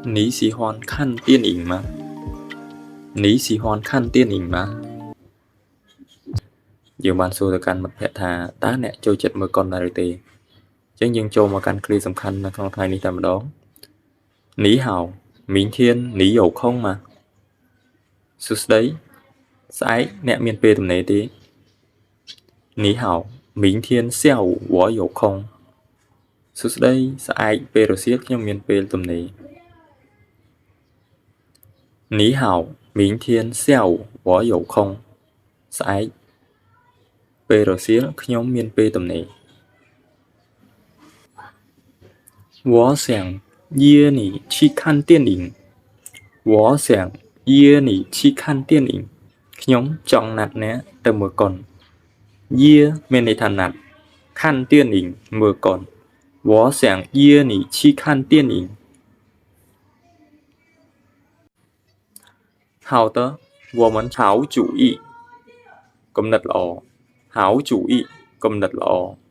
你喜欢看电影吗你喜欢看电影吗យើងបានសួរទៅកាន់មិត្តភ័ក្តិថាតើអ្នកចូលចិត្តមើលកុនដែរឬទេអញ្ចឹងយើងចូលមកកាន់ឃ្លាសំខាន់នៅក្នុងថ្ងៃនេះតែម្ដង你好明天你有空吗សួស្ដីស្អែកអ្នកមានពេលទំនេរទេ你好明天下午我有空សួស្ដីស្អែកពេលរសៀលខ្ញុំមានពេលទំនេរ你好明天下午我有空ស្អែកពេលរសៀលខ្ញុំមានពេលទំនេរ我想约你去看电影我想约你去看电影ខ្ញុំចង់ណាត់អ្នកទៅមើលកុនយាមានន័យថាណាត់看电影មើលកុន我想约你去看电影好的我们好主意គំនិតល្អ好主意គំនិតល្អ